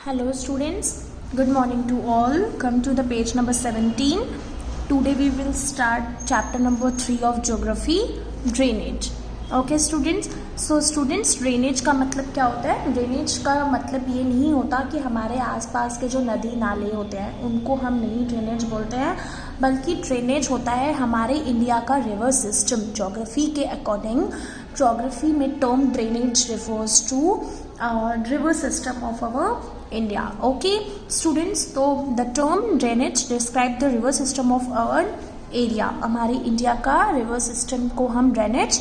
Hello students, good morning to all. Come to the page number 17. Today we will start chapter number 3 of geography, drainage. Okay students, so students drainage का मतलब क्या होता है? Drainage का मतलब ये नहीं होता कि हमारे आसपास के जो नदी नाले होते हैं उनको हम नहीं ड्रेनेज बोलते हैं, बल्कि ड्रेनेज होता है हमारे इंडिया का रिवर सिस्टम. ज्योग्राफी के अकॉर्डिंग ज्योग्राफी में term drainage refers to river system of our India. Okay students, so the term drainage describe the river system of our area. हमारे इंडिया का river system को हम drainage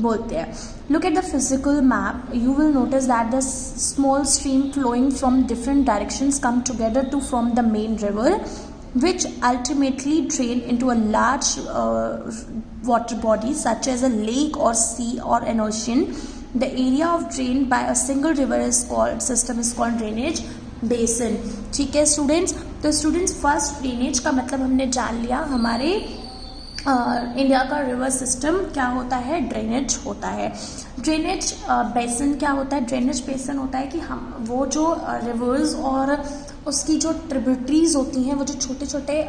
बोलते हैं. Look at the physical map. You will notice that the small stream flowing from different directions come together to form the main river, which ultimately drain into a large water body such as a lake or sea or an ocean. The area of drain by a single river system is called drainage basin. ठीक है students, तो students first drainage का मतलब हमने जान लिया. हमारे India का रिवर सिस्टम क्या होता है? ड्रेनेज होता है. ड्रेनेज बेसिन क्या होता है? ड्रेनेज बेसिन होता है कि हम वो जो रिवर्स और उसकी जो ट्रिब्यूटरीज होती हैं, वो जो छोटे छोटे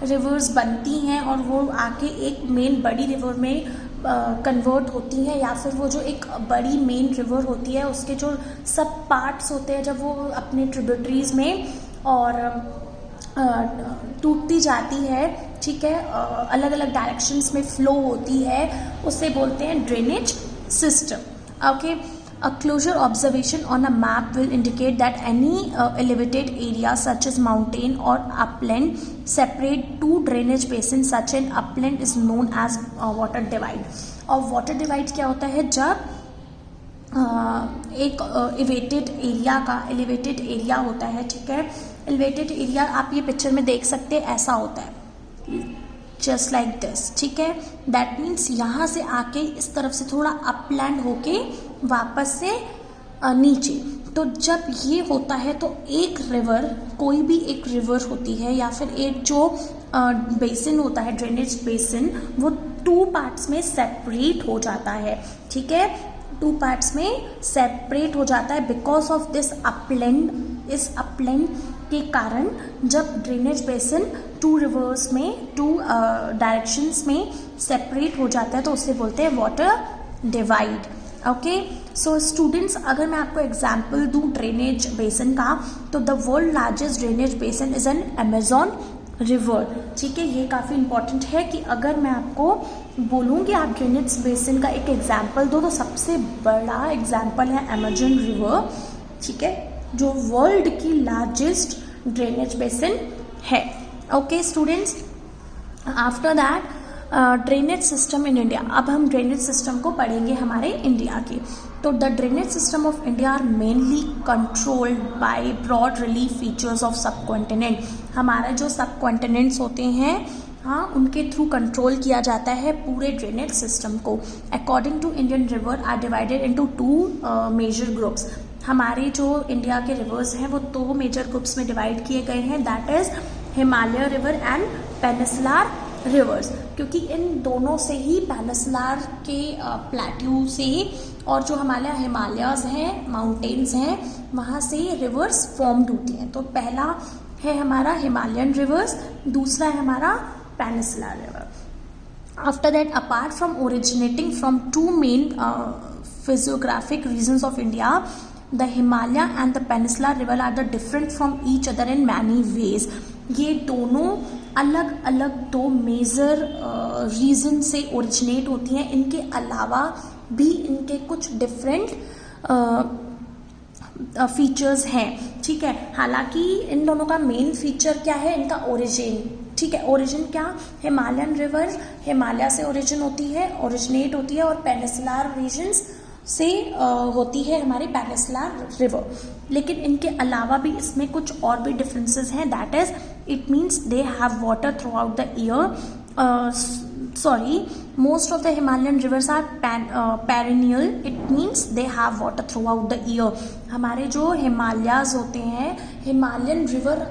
रिवर्स बनती हैं और वो आके एक मेन बड़ी रिवर में कन्वर्ट होती हैं, या फिर वो जो एक बड़ी मेन रिवर होती है उसके जो सब पार्ट्स होते हैं जब वो अपने ट्रिब्यूटरीज में और टूटती जाती है, ठीक है, अलग अलग डायरेक्शंस में फ्लो होती है, उसे बोलते हैं drainage system. Okay, a closer observation on a map will indicate that any elevated area such as mountain or upland separate two drainage basins. Such an upland is known as water divide. और water divide क्या होता है? जब एक elevated area होता है, ठीक है, एलिवेटेड एरिया आप ये पिक्चर में देख सकते हैं, ऐसा होता है जस्ट लाइक दिस, ठीक है. दैट मीन्स यहाँ से आके इस तरफ से थोड़ा अपलैंड होके वापस से नीचे. तो जब ये होता है तो एक रिवर, कोई भी एक रिवर होती है या फिर एक जो बेसिन होता है, ड्रेनेज बेसिन, वो टू पार्ट्स में सेपरेट हो जाता है, ठीक है, टू पार्ट्स में सेपरेट हो जाता है बिकॉज ऑफ दिस अपलैंड. इस अपलैंड के कारण जब ड्रेनेज बेसिन टू रिवर्स में, टू डायरेक्शंस में सेपरेट हो जाता है तो उसे बोलते हैं water divide. Okay, so students, अगर मैं आपको एग्जांपल दूं ड्रेनेज बेसिन का, तो the world largest drainage basin is an Amazon river. ठीक है, ये काफ़ी इंपॉर्टेंट है कि अगर मैं आपको बोलूँ कि आप ड्रेनेज बेसिन का एक एग्जांपल दो, तो सबसे बड़ा एग्जांपल है अमेजॉन रिवर, ठीक है, जो वर्ल्ड की लार्जेस्ट ड्रेनेज बेसिन है. Okay students, after that drainage system in India. अब हम ड्रेनेज सिस्टम को पढ़ेंगे हमारे इंडिया के. तो the drainage system of India are mainly controlled by broad relief features of subcontinent. हमारा जो सब कॉन्टिनेंट्स होते हैं, हाँ, उनके थ्रू कंट्रोल किया जाता है पूरे ड्रेनेज सिस्टम को. According to Indian river are divided into two major groups. हमारे जो इंडिया के रिवर्स हैं वो दो मेजर ग्रुप्स में डिवाइड किए गए हैं, that is Himalaya river and peninsular reverse. क्योंकि इन दोनों से ही पेनिसुलर के प्लेट्यू से और जो हमारे हिमालयाज हैं, माउंटेन्स हैं, वहाँ से रिवर्स फॉर्म्ड होती हैं. तो पहला है हमारा हिमालयन रिवर्स, दूसरा है हमारा peninsular river. After that, apart from originating from two main physiographic regions of India, the Himalaya and the Peninsular River are the different from each other in many ways. ये दोनों अलग अलग दो major reason से originate होती हैं. इनके अलावा भी इनके कुछ डिफरेंट फीचर्स हैं, ठीक है. हालांकि इन दोनों का मेन फीचर क्या है? इनका ओरिजिन, ठीक है. ओरिजिन क्या? हिमालयन रिवर हिमालय से ओरिजिन होती है, ओरिजिनेट होती है, और पेनिसुलर रीजन्स से होती है हमारी पेनिसुलर रिवर. लेकिन इनके अलावा भी इसमें कुछ और भी डिफरेंसेस हैं. That is, it means they have water through out the year. Most of the Himalayan rivers are perennial. It means they have water throughout the year. हमारे जो हिमालयाज होते हैं, हिमालयन रिवर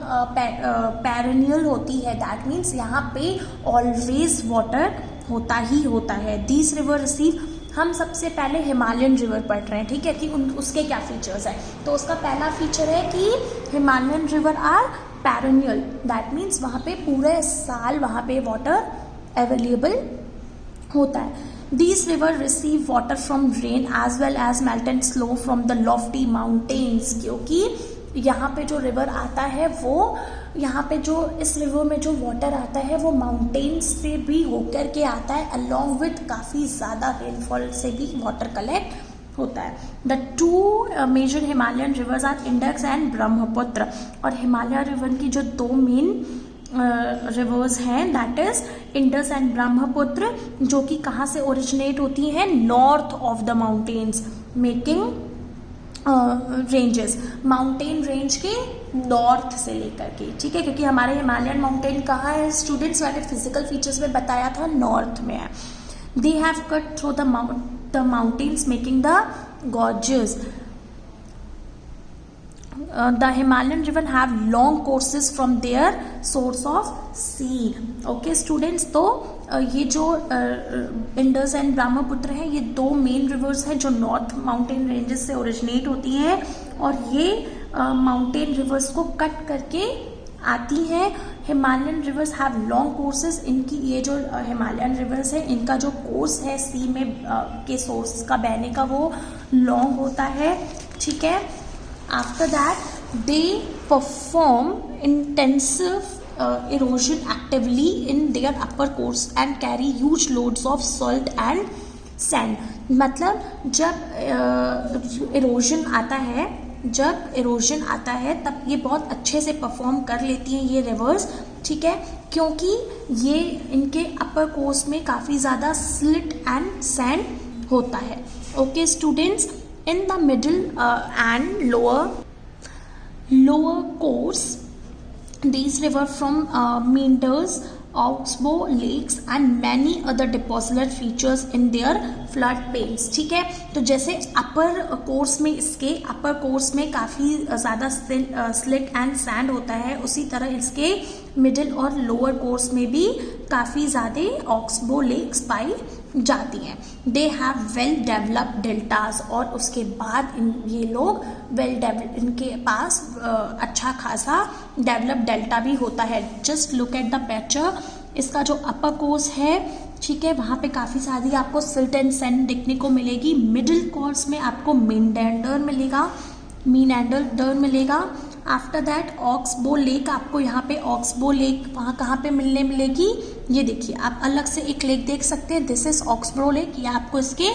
पेरेनियल होती है. दैट मीन्स यहाँ पे always water होता ही होता है. These river receive हम सबसे पहले हिमालयन रिवर पढ़ रहे हैं, ठीक है, कि उसके क्या फीचर्स हैं। तो उसका पहला फीचर है कि Himalayan river are perennial, that means वहाँ पे पूरे साल वहाँ पे वाटर अवेलेबल होता है। These rivers receive water from rain as well as melt and slow from the lofty mountains, क्योंकि यहाँ पे जो रिवर आता है वो यहाँ पे जो इस रिवर में जो वाटर आता है वो माउंटेन्स से भी होकर के आता है, अलॉन्ग विथ काफ़ी ज़्यादा रेनफॉल से भी वाटर कलेक्ट होता है। The two major Himalayan rivers are Indus and Brahmaputra, और हिमालय रिवर की जो दो मेन रिवर्स हैं that is Indus and Brahmaputra, जो कि कहाँ से ओरिजिनेट होती हैं, north of the mountains making ranges, mountain range के नॉर्थ से लेकर के, ठीक है, क्योंकि हमारे हिमालयन माउंटेन कहाँ है स्टूडेंट्स, मैंने फिजिकल फीचर्स में बताया था नॉर्थ में है। They have cut through the mountains making the gorges. The Himalayan river have long courses from their source of sea. Okay students, तो ये जो इंडस एंड ब्रह्मपुत्र है ये दो मेन रिवर्स हैं जो नॉर्थ माउंटेन रेंजेस से ओरिजिनेट होती हैं, और ये माउंटेन रिवर्स को कट करके आती हैं। Himalayan reverse have long courses, इनकी ये जो हिमालयन रिवर्स है इनका जो कोर्स है सी में के सोर्स का बहने का वो लॉन्ग होता है, ठीक है। After that, they perform intensive erosion actively in their upper course and carry huge loads of salt and sand. मतलब जब erosion आता है तब ये बहुत अच्छे से परफॉर्म कर लेती हैं ये रिवर्स, ठीक है, क्योंकि ये इनके अपर कोर्स में काफ़ी ज़्यादा स्लिट एंड सैंड होता है। Okay students, in the middle and lower course these river from meanders, oxbow lakes and many other depositional features in their flood plains, ठीक है। तो जैसे अपर कोर्स में इसके अपर कोर्स में काफ़ी ज़्यादा स्लिट एंड सैंड होता है, उसी तरह इसके मिडिल और लोअर कोर्स में भी काफ़ी ज़्यादा ऑक्सबो लेक्स पाई जाती हैं। They have well developed deltas, और उसके बाद ये लोग इनके पास अच्छा खासा डेवलप डेल्टा भी होता है। Just look at the picture, इसका जो अपर कोर्स है, ठीक है, वहाँ पे काफ़ी सारी आपको सिल्ट एंड सैंड दिखने को मिलेगी। मिडिल कोर्स में आपको मीनैंडर मिलेगा। आफ्टर दैट ऑक्सबो लेक, आपको यहाँ पे ऑक्सबो लेक वहाँ कहाँ पे मिलेगी, ये देखिए आप अलग से एक लेक देख सकते हैं, दिस इज ऑक्सबो लेक, ये आपको इसके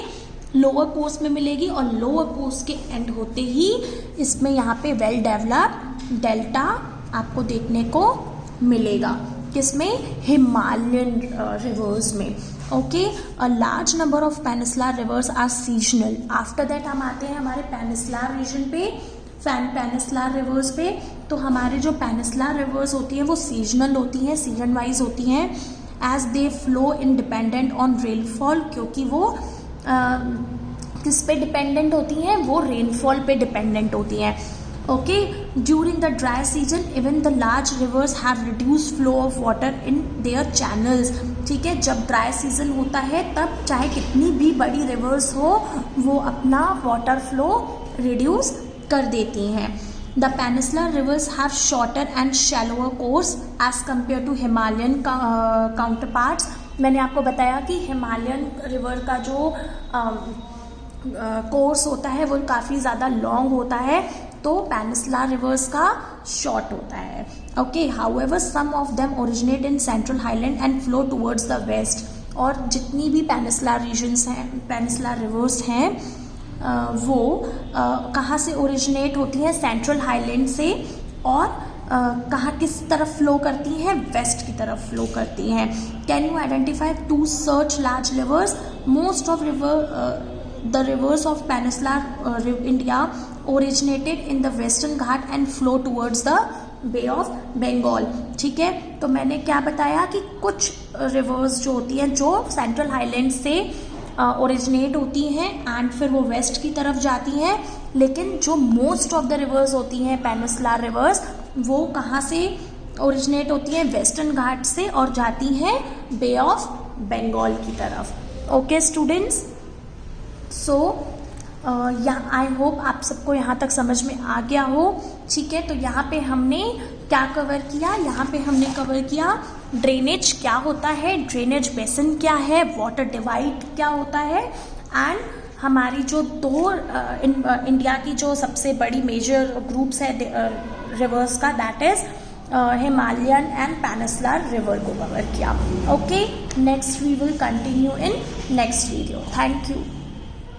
लोअर कोर्स में मिलेगी, और लोअर कोर्स के एंड होते ही इसमें यहाँ पे वेल डेवलप्ड डेल्टा आपको देखने को मिलेगा। किसमें, हिमालयन रिवर्स में। Okay, a large number of peninsular rivers are seasonal. After that हम आते हैं हमारे पेनिसुलर रीजन पे, पेनिसुलर रिवर्स पे। तो हमारे जो पेनिसुलर रिवर्स होती हैं वो सीजनल होती हैं, सीजन वाइज होती हैं, as they flow independent on rainfall, क्योंकि वो किस पे डिपेंडेंट होती हैं, वो रेनफॉल पे डिपेंडेंट होती हैं। Okay, during the dry season even the large reverse have reduce flow of water in their channels, ठीक है। जब ड्राई सीजन होता है तब चाहे कितनी भी बड़ी रिवर्स हो वो अपना वाटर फ्लो रिड्यूस कर देती हैं। The peninsular rivers have shorter and shallower course as compare to Himalayan counterparts. मैंने आपको बताया कि हिमालयन रिवर का जो कोर्स होता है वो काफ़ी ज़्यादा लॉन्ग होता है, तो पेनिसुलर रिवर्स का शॉर्ट होता है। Okay, however some of them originate in central highland and flow towards the west. और जितनी भी पेनिसुलर रीजन्स हैं, पेनिसुलर रिवर्स हैं, वो कहाँ से ओरिजिनेट होती हैं, सेंट्रल हाईलैंड से, और कहाँ किस तरफ फ्लो करती हैं, वेस्ट की तरफ फ्लो करती हैं। Can you identify two search large rivers? Most of the rivers of peninsular India originated in the western ghat and flow towards the Bay of Bengal, ठीक है। तो मैंने क्या बताया कि कुछ रिवर्स जो होती हैं जो सेंट्रल हाईलैंड से ओरिजिनेट होती हैं एंड फिर वो वेस्ट की तरफ जाती हैं, लेकिन जो मोस्ट ऑफ द रिवर्स होती हैं पेनिसुलर रिवर्स वो कहाँ से ओरिजिनेट होती हैं, वेस्टर्न घाट से, और जाती हैं बे ऑफ बंगाल की तरफ। Okay students, so I hope आप सबको यहाँ तक समझ में आ गया हो। ठीक है, तो यहाँ पे हमने क्या कवर किया, यहाँ पे हमने कवर किया ड्रेनेज क्या होता है, ड्रेनेज बेसिन क्या है, वाटर डिवाइड क्या होता है, एंड हमारी जो दो इंडिया की जो सबसे बड़ी मेजर ग्रुप्स है रिवर्स का, that is Himalayan and peninsular river को कवर किया। Okay, next we will continue in next video. Thank you.